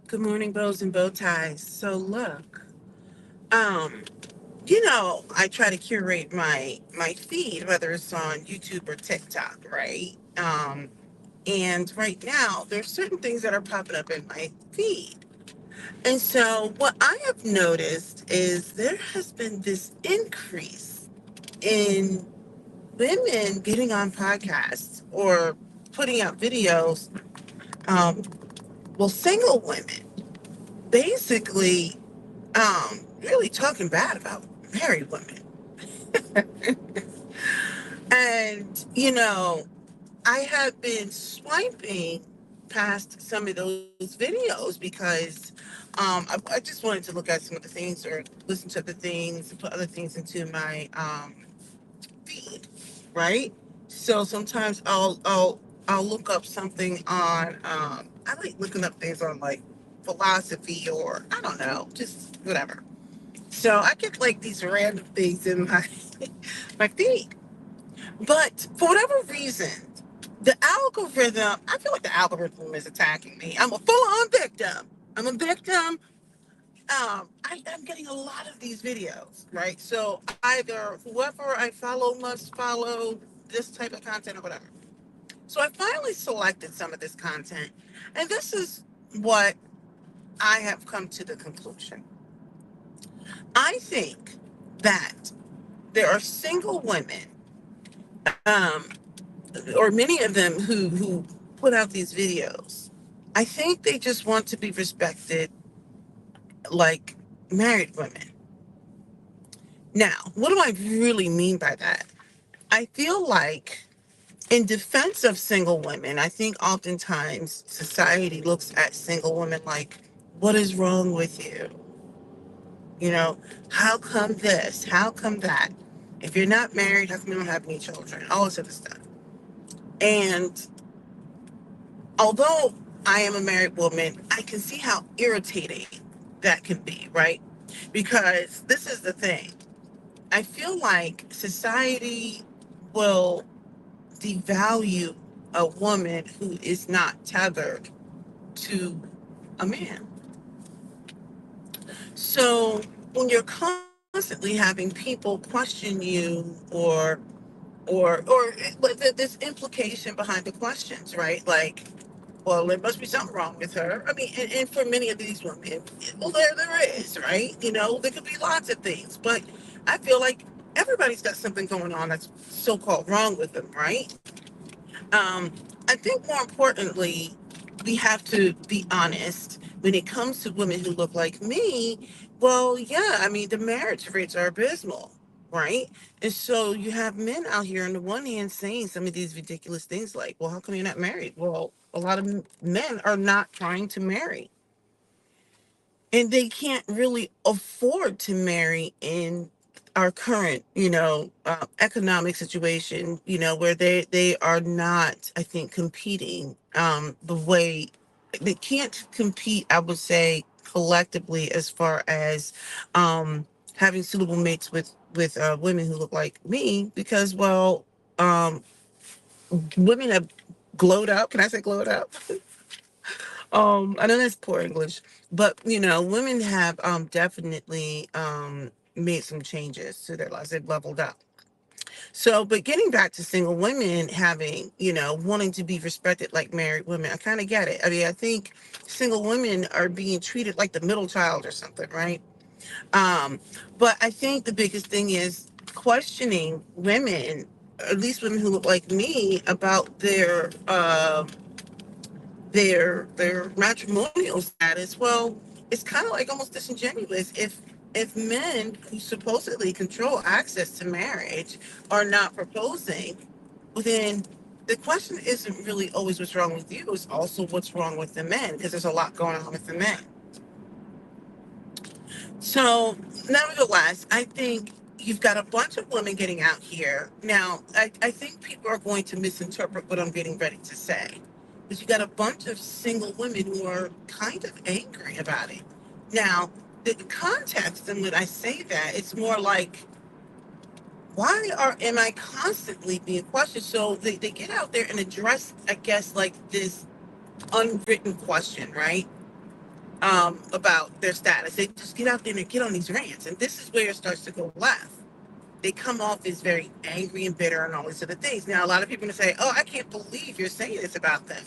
Good morning, bows and bow ties. So look, um, I try to curate my feed, whether it's on YouTube or TikTok, right? And right now there's certain things that are popping up in my feed. And so what I have noticed is there has been this increase in women getting on podcasts or putting out videos. Um, Single women basically really talking bad about married women. And, I have been swiping past some of those videos because I just wanted to look at some of the things or listen to the things and put other things into my feed, right? So sometimes I'll look up something on I like looking up things on like philosophy or I don't know, just whatever. So I get like these random things in my my feed. But for whatever reason, the algorithm, I feel like the algorithm is attacking me. I'm a full-on victim. I'm a victim. I'm getting a lot of these videos, right? So either whoever I follow must follow this type of content or whatever. So I finally selected some of this content, and this is what I have come to the conclusion. I think that there are single women, or many of them who put out these videos. I think they just want to be respected like married women. Now, what do I really mean by that? I feel like, in defense of single women, I think oftentimes society looks at single women like, what is wrong with you? You know, how come this? How come that? If you're not married, how come you don't have any children? All this other stuff. And although I am a married woman, I can see how irritating that can be, right? Because this is the thing. I feel like society will devalue a woman who is not tethered to a man. So when you're constantly having people question you or this implication behind the questions, right? Like, well, there must be something wrong with her. I mean, and for many of these women, well, there is, right? There could be lots of things, but I feel like everybody's got something going on that's so-called wrong with them, right? Um, I think more importantly, we have to be honest when it comes to women who look like me. Well, yeah, I mean, the marriage rates are abysmal, right? And so you have men out here on the one hand saying some of these ridiculous things like, well, how come you're not married? Well, a lot of men are not trying to marry, and they can't really afford to marry in our current economic situation, where they are not, I think, competing the way they can't compete, I would say, collectively, as far as having suitable mates with women who look like me, because, well, um women have glowed up. Can I say glowed up? I know that's poor English, but women have definitely made some changes to their lives. They've leveled up. So, but getting back to single women having, wanting to be respected like married women, I kind of get it. I mean, I think single women are being treated like the middle child or something, right? Um, but I think the biggest thing is questioning women, at least women who look like me, about their matrimonial status. Well, it's kind of like almost disingenuous if men who supposedly control access to marriage are not proposing, well, then the question isn't really always what's wrong with you, it's also what's wrong with the men, because there's a lot going on with the men. So, nevertheless, I think you've got a bunch of women getting out here. Now, I think people are going to misinterpret what I'm getting ready to say. Because you've got a bunch of single women who are kind of angry about it. Now, the context in when I say that, it's more like, why am I constantly being questioned? So they get out there and address, I guess, like this unwritten question, right? about their status. They just get out there and get on these rants. And this is where it starts to go left. They come off as very angry and bitter and all these other things. Now, a lot of people are going to say, oh, I can't believe you're saying this about them.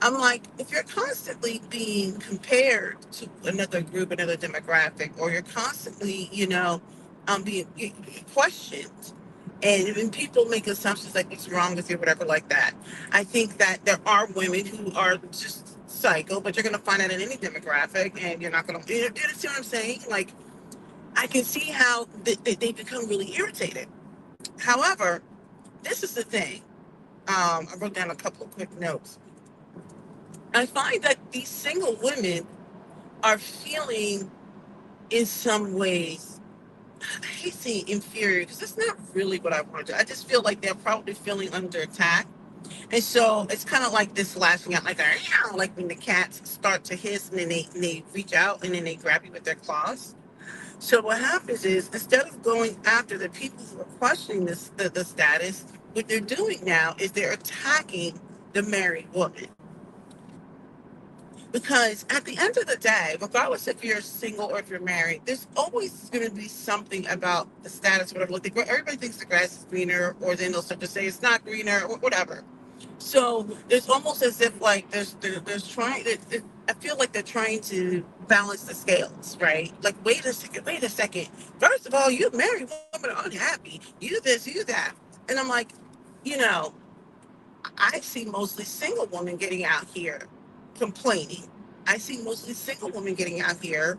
I'm like, if you're constantly being compared to another group, another demographic, or you're constantly, being questioned, and when people make assumptions like what's wrong with you, whatever, like that, I think that there are women who are just psycho, but you're going to find that in any demographic, and you're not going to, you see what I'm saying? Like, I can see how they become really irritated. However, this is the thing. I wrote down a couple of quick notes. I find that these single women are feeling, in some ways, I hate saying inferior because that's not really what I want to do. I just feel like they're probably feeling under attack. And so it's kind of like this lashing out, like like when the cats start to hiss and then they reach out and then they grab you with their claws. So what happens is instead of going after the people who are questioning the status, what they're doing now is they're attacking the married woman. Because at the end of the day, regardless if you're single or if you're married, there's always going to be something about the status, whatever. Like everybody thinks the grass is greener, or then they'll start to say it's not greener, or whatever. So it's almost as if like there's trying. I feel like they're trying to balance the scales, right? Like wait a second, wait a second. First of all, you married women are unhappy. You this, you that, and I'm like, you know, I see mostly single women getting out here complaining. I see mostly single women getting out here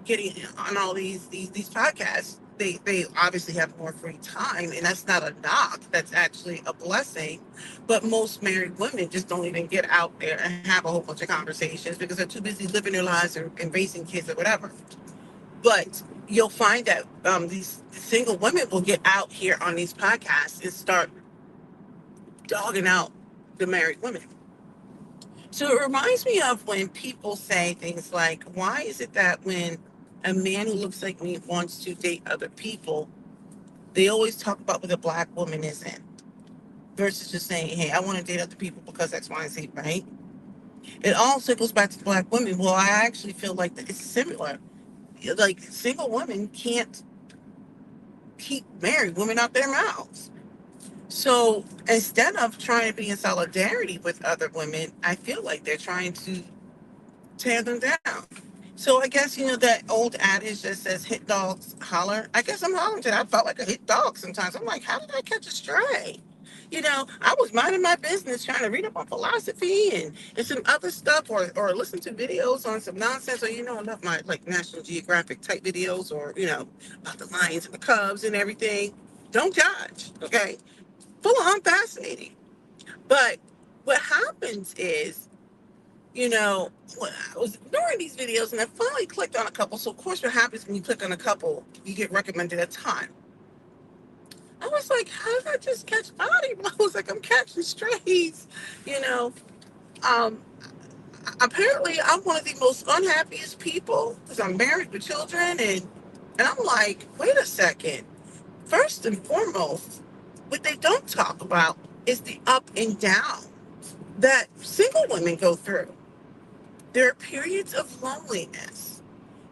getting on all these podcasts. They obviously have more free time, and that's not a knock. That's actually a blessing. But most married women just don't even get out there and have a whole bunch of conversations because they're too busy living their lives and raising kids or whatever. But you'll find that these single women will get out here on these podcasts and start dogging out the married women. So it reminds me of when people say things like, why is it that when a man who looks like me wants to date other people, they always talk about what a black woman isn't, versus just saying, hey, I want to date other people because X, Y, and Z, right? It also goes back to black women. Well, I actually feel like that it's similar. Like single women can't keep married women out their mouths. So instead of trying to be in solidarity with other women, I feel like they're trying to tear them down. So I guess that old adage that says "hit dogs holler." I guess I'm hollering today. I felt like a hit dog sometimes. I'm like, how did I catch a stray? I was minding my business trying to read up on philosophy and some other stuff, or listen to videos on some nonsense. Or I love my like National Geographic type videos, or about the lions and the cubs and everything. Don't judge, okay? Full on fascinating. But what happens is when I was ignoring these videos and I finally clicked on a couple. So, of course, what happens when you click on a couple, you get recommended a ton. I was like, how did I just catch body blows? Like, I'm catching strays, you know. Um, Apparently, I'm one of the most unhappiest people because I'm married with children. And I'm like, wait a second. First and foremost, what they don't talk about is the up and down that single women go through. There are periods of loneliness.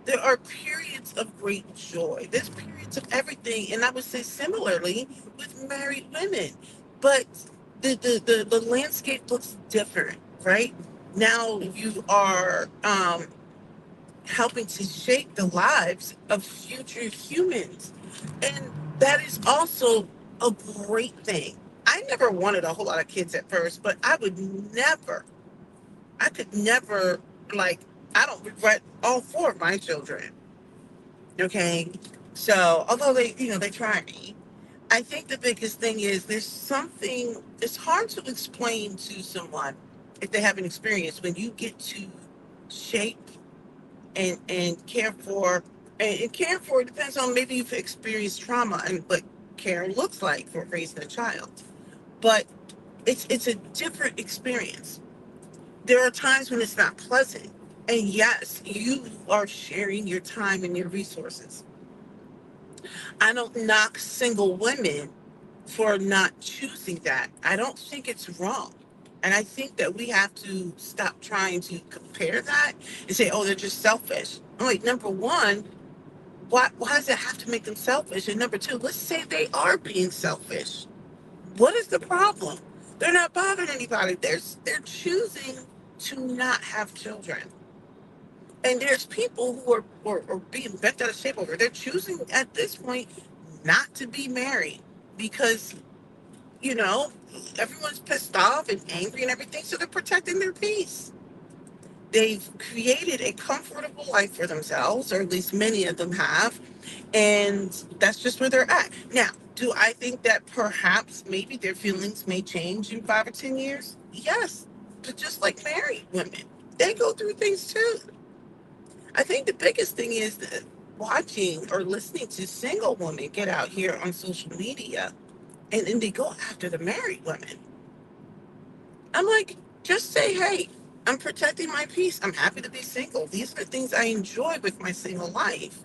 There are periods of great joy. There's periods of everything. And I would say similarly with married women. But the landscape looks different, right? Now you are helping to shape the lives of future humans. And that is also a great thing. I never wanted a whole lot of kids at first, but I could never, like, I don't regret all four of my children. Okay. So, although they try me, I think the biggest thing is it's hard to explain to someone if they haven't experienced when you get to shape and care for, and care for, it depends on maybe you've experienced trauma and what care looks like for raising a child. But it's a different experience. There are times when it's not pleasant. And yes, you are sharing your time and your resources. I don't knock single women for not choosing that. I don't think it's wrong And I think that we have to stop trying to compare that and say, oh, they're just selfish. I'm like, number one, why does it have to make them selfish? And number two, let's say they are being selfish. What is the problem? They're not bothering anybody. They're choosing to not have children. And there's people who are being bent out of shape over. They're choosing at this point not to be married because, you know, everyone's pissed off and angry and everything, so they're protecting their peace. They've created a comfortable life for themselves, or at least many of them have, and that's just where they're at. Now, do I think that perhaps maybe their feelings may change in 5 or 10 years? Yes, but just like married women, they go through things too. I think the biggest thing is that watching or listening to single women get out here on social media and then they go after the married women. I'm like, just say, hey, I'm protecting my peace. I'm happy to be single. These are the things I enjoy with my single life.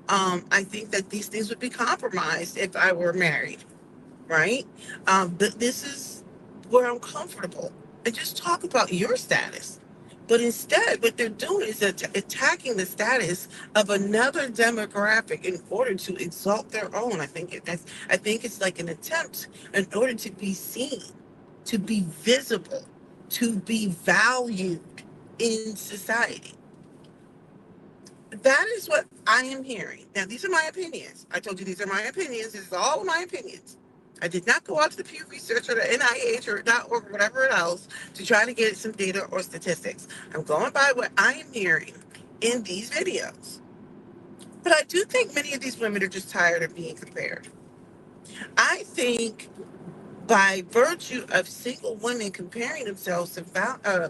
I think that these things would be compromised if I were married, right? But this is where I'm comfortable. And just talk about your status. But instead, what they're doing is attacking the status of another demographic in order to exalt their own. I think it's like an attempt in order to be seen, to be visible, to be valued in society. That is what I am hearing. Now, these are my opinions. I told you these are my opinions. This is all of my opinions. I did not go out to the Pew Research or the NIH or .org or whatever else to try to get some data or statistics. I'm going by what I am hearing in these videos. But I do think many of these women are just tired of being compared. I think by virtue of single women comparing themselves to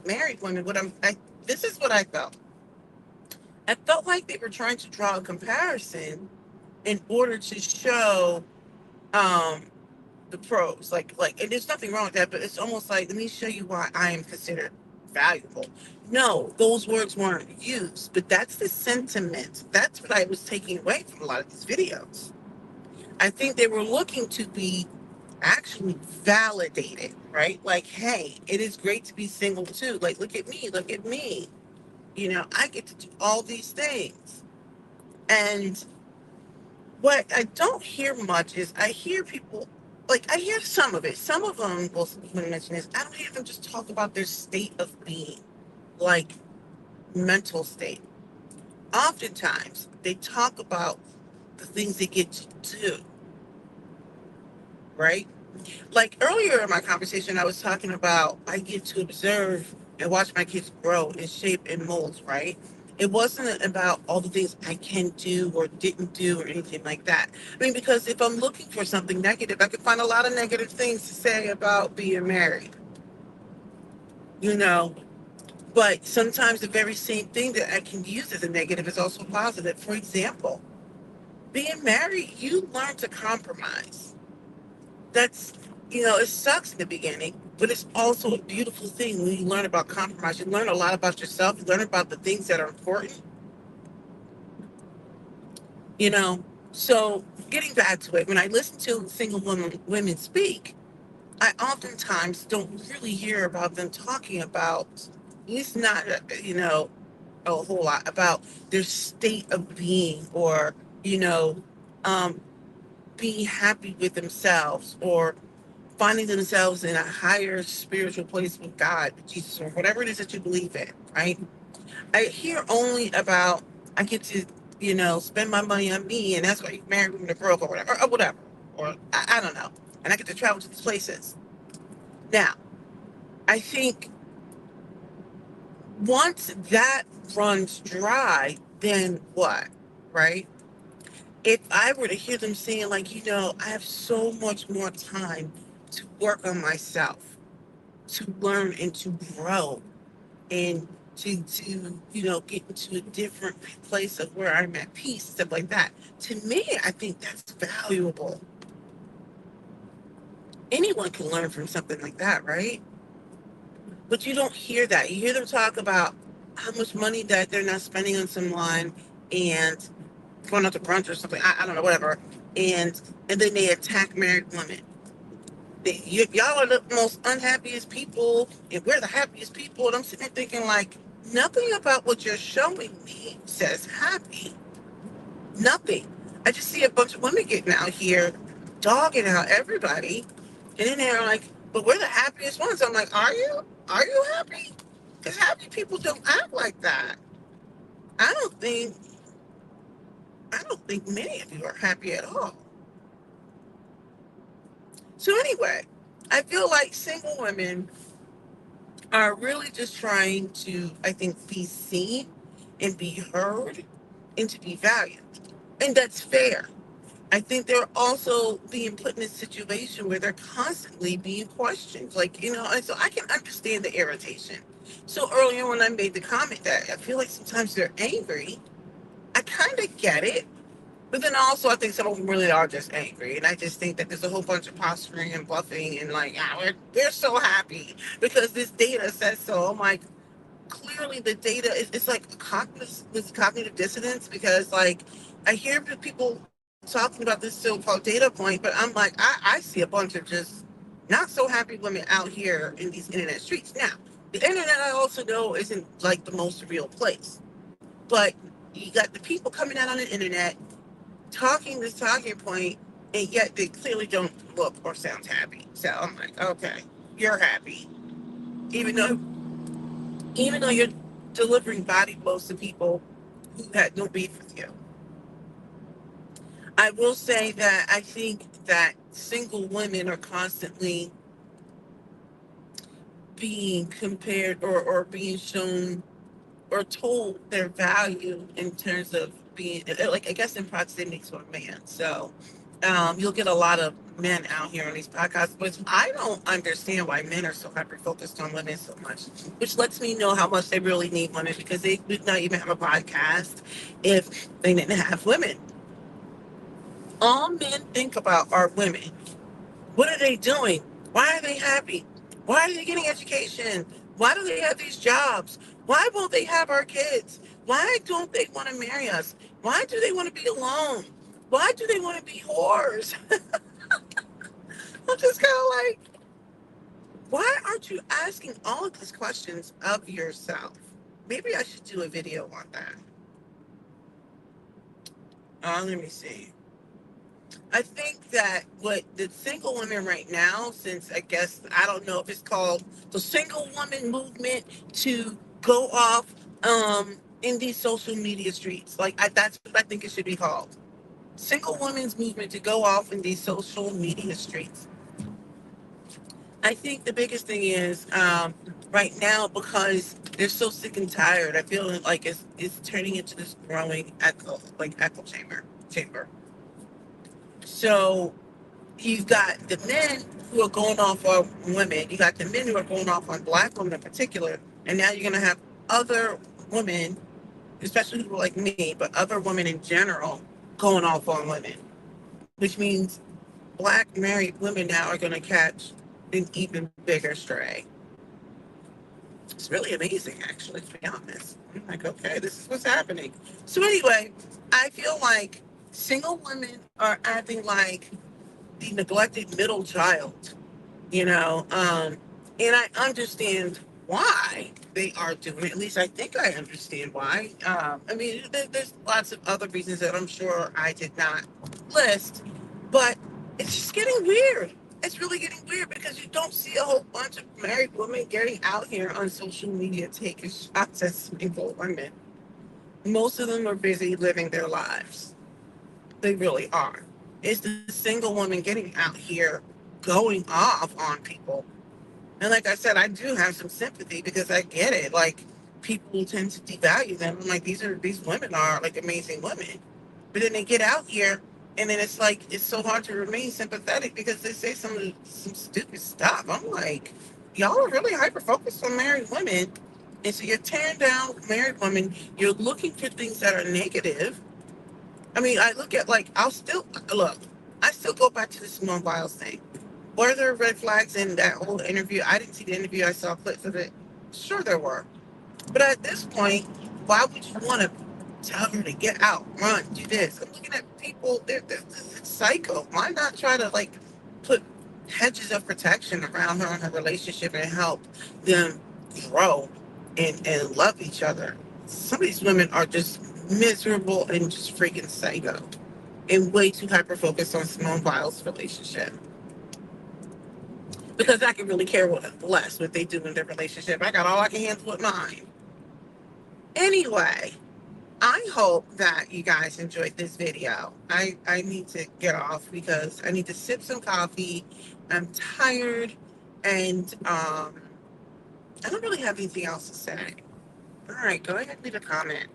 married women, this is what I felt. I felt like they were trying to draw a comparison in order to show um, the pros. And there's nothing wrong with that, but it's almost like, let me show you why I am considered valuable. No, those words weren't used, but that's the sentiment. That's what I was taking away from a lot of these videos. I think they were looking to be actually validated, right? Like, hey, it is great to be single too. Like, look at me, look at me. I get to do all these things. And what I don't hear much is I hear people, like, I hear some of it. Some of them will mention this. I don't hear them just talk about their state of being, like mental state. Oftentimes, they talk about the things they get to do, right? Like earlier in my conversation, I was talking about I get to observe and watch my kids grow and shape and mold, right? It wasn't about all the things I can do or didn't do or anything like that. I mean, because if I'm looking for something negative, I can find a lot of negative things to say about being married, you know. But sometimes the very same thing that I can use as a negative is also positive. For example, being married, you learn to compromise. That's, it sucks in the beginning, but it's also a beautiful thing when you learn about compromise. You learn a lot about yourself. You learn about the things that are important, you know. So getting back to it, when I listen to single women speak, I oftentimes don't really hear about them talking about, at least not, a whole lot about their state of being or, you know, um, being happy with themselves or finding themselves in a higher spiritual place with God, with Jesus, or whatever it is that you believe in, right? I hear only about I get to, spend my money on me, and that's why you married women are broke, or whatever, or I don't know. And I get to travel to these places. Now, I think once that runs dry, then what, right? If I were to hear them saying, like, I have so much more time to work on myself, to learn and to grow and to get into a different place of where I'm at peace, stuff like that. To me, I think that's valuable. Anyone can learn from something like that, right? But you don't hear that. You hear them talk about how much money that they're not spending on someone and going out to brunch or something. I don't know, whatever. And then they attack married women. Y'all are the most unhappiest people, and we're the happiest people. And I'm sitting there thinking, like, nothing about what you're showing me says happy. Nothing. I just see a bunch of women getting out here, dogging out everybody, and then they're like, "But we're the happiest ones." I'm like, "Are you? Are you happy? Because happy people don't act like that. I don't think. I don't think many of you are happy at all." So anyway, I feel like single women are really just trying to, I think, be seen and be heard and to be valued. And that's fair. I think they're also being put in a situation where they're constantly being questioned. Like, and so I can understand the irritation. So earlier when I made the comment that I feel like sometimes they're angry, I kind of get it. But then also, I think some of them really are just angry, and I just think that there's a whole bunch of posturing and bluffing, and like, we're so happy because this data says so. I'm like, clearly the data is it's like cognitive dissonance because like I hear people talking about this so-called data point, but I'm like, I see a bunch of just not so happy women out here in these internet streets. Now, the internet I also know isn't like the most real place, but you got the people coming out on the internet talking this talking point, and yet they clearly don't look or sound happy. So I'm like, okay, you're happy, even though you're delivering body blows to people who had no beef with you. I will say that I think that single women are constantly being compared or being shown or told their value in terms of being like I guess in proximity to a man. So you'll get a lot of men out here on these podcasts, which I don't understand why men are so hyper focused on women so much, which lets me know how much they really need women because they would not even have a podcast if they didn't have women. All men think about are women. What are they doing? Why are they happy? Why are they getting education? Why do they have these jobs? Why won't they have our kids? Why don't they want to marry us? Why do they want to be alone? Why do they want to be whores? I'm just kind of like, why aren't you asking all of these questions of yourself? Maybe I should do a video on that. Let me see. I think that what the single women right now, since I guess I don't know if it's called the single woman movement to go off in these social media streets. That's what I think it should be called. Single women's movement to go off in these social media streets. I think the biggest thing is right now because they're so sick and tired. I feel like it's turning into this growing echo chamber. So you've got the men who are going off on women. You got the men who are going off on black women in particular. And now you're going to have other women, especially people like me, but other women in general, going off on women, which means black married women now are going to catch an even bigger stray. It's really amazing, actually, to be honest. I'm like, okay, this is what's happening. So, anyway, I feel like single women are acting like the neglected middle child, you know. And I understand why they are doing it. At least I think I understand why. I mean, there's lots of other reasons that I'm sure I did not list, but it's just getting weird. It's really getting weird because you don't see a whole bunch of married women getting out here on social media taking shots at single women. Most of them are busy living their lives. They really are. It's the single woman getting out here going off on people. And like I said, I do have some sympathy because I get it. Like people tend to devalue them. I'm like, these women are like amazing women. But then they get out here and then it's like it's so hard to remain sympathetic because they say some stupid stuff. I'm like, y'all are really hyper focused on married women. And so you're tearing down married women. You're looking for things that are negative. I mean, I look at like I'll still look. I still go back to the Simone Biles thing. Were there red flags in that whole interview? I didn't see the interview. I saw clips of it. Sure, there were. But at this point, why would you want to tell her to get out, run, do this? I'm looking at people. They're psycho. Why not try to like put hedges of protection around her and her relationship and help them grow and love each other. Some of these women are just miserable and just freaking psycho and way too hyper focused on Simone Biles' relationship. Because I can really care less what they do in their relationship. I got all I can handle with mine. Anyway, I hope that you guys enjoyed this video. I need to get off because I need to sip some coffee. I'm tired and I don't really have anything else to say. All right, go ahead and leave a comment.